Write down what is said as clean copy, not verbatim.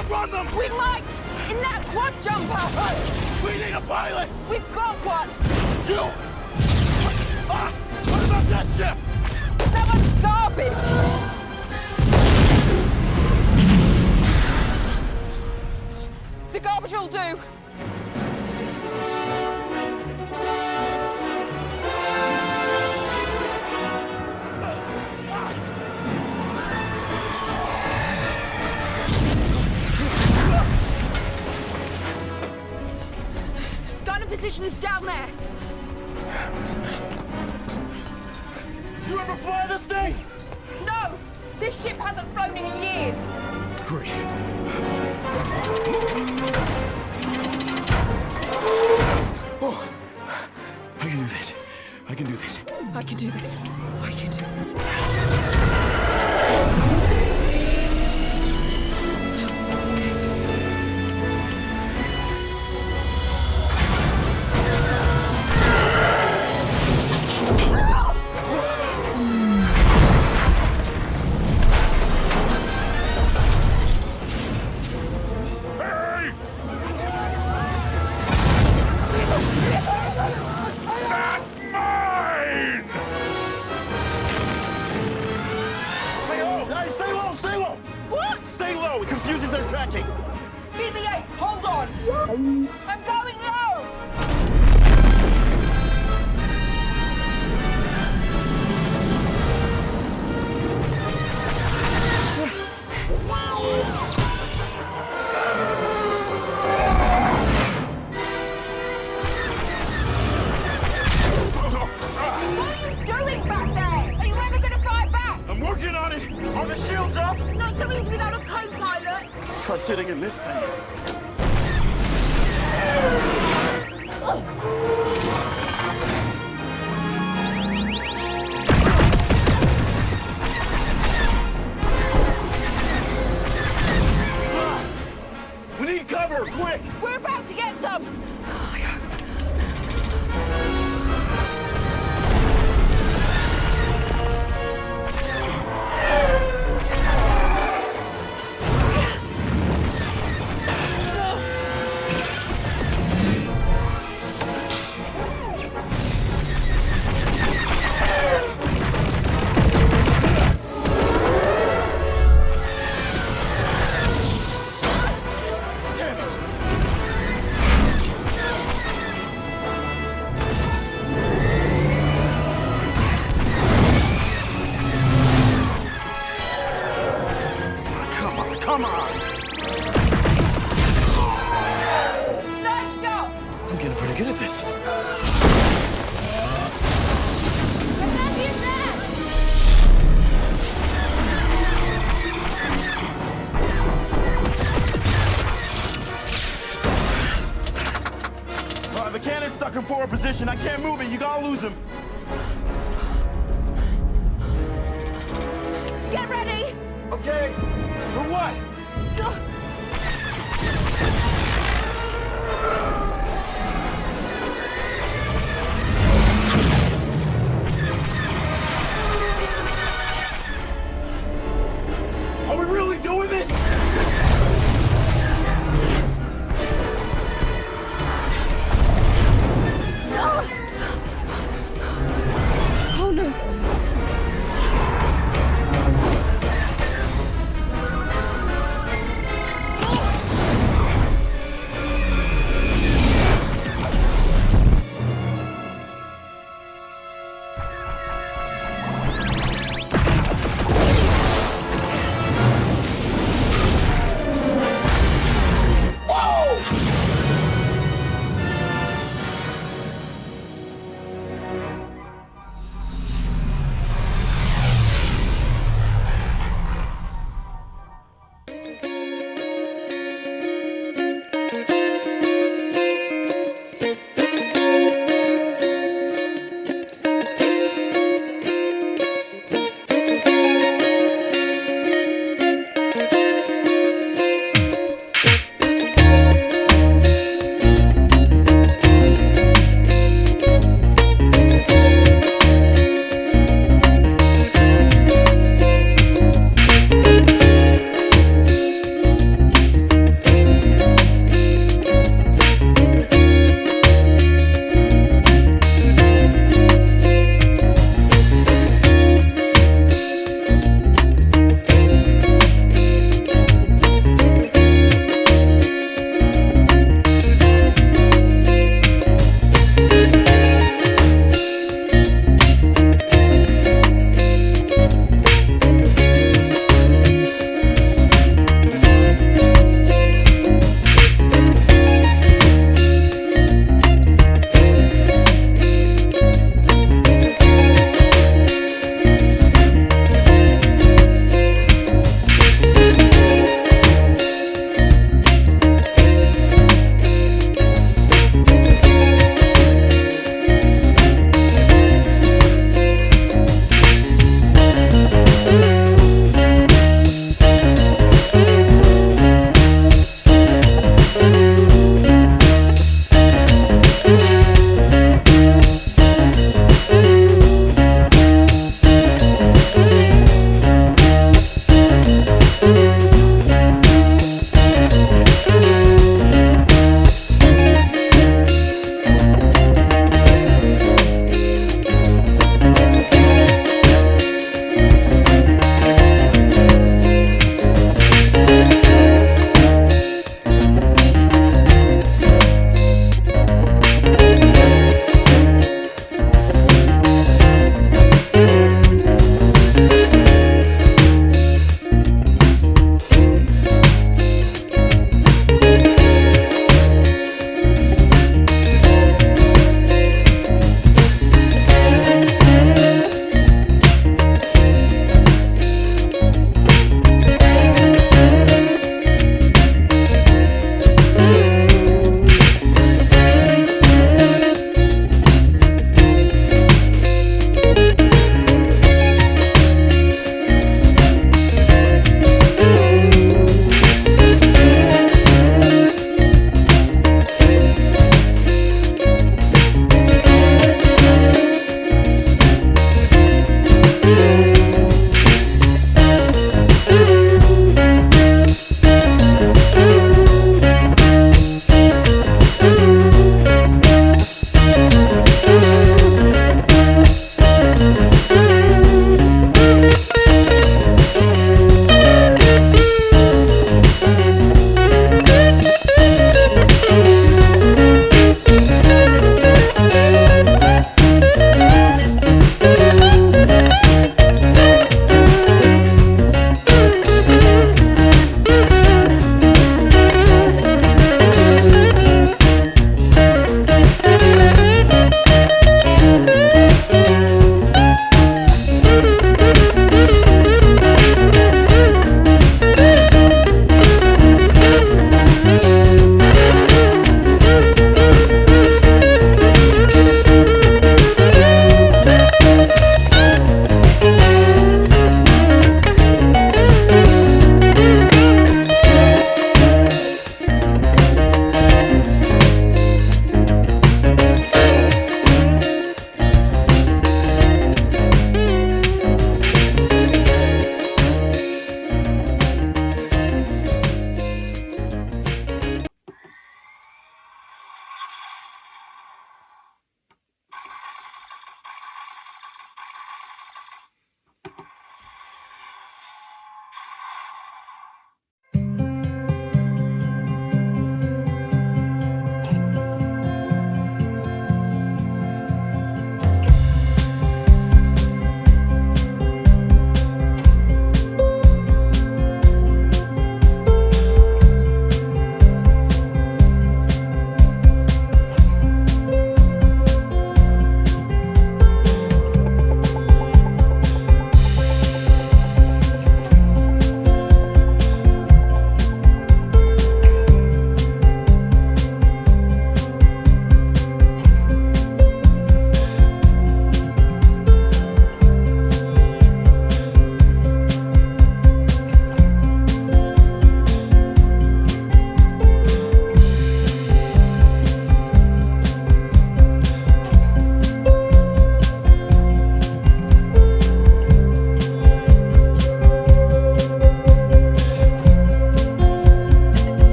outrun them! We might! In that quad jumper! Hey, we need a pilot! We've got one! You! What about that ship? That one's garbage! The garbage will do! Gunner position is down there! You ever fly this thing? No! This ship hasn't flown in years! Great. Oh, I can do this. I can do this. I can do this. I can do this. BB-8, hold on! I'm going low! What are you doing back there? Are you ever going to fly back? I'm working on it! Are the shields up? Not so easy without a co-pilot. Try sitting in this thing. We need cover, quick! We're about to get some. I hope. Come on! Nice job! I'm getting pretty good at this. The cannon's stuck in forward position. I can't move it. You gotta lose him. Get ready! Okay. For what? Are we really doing this? Oh no!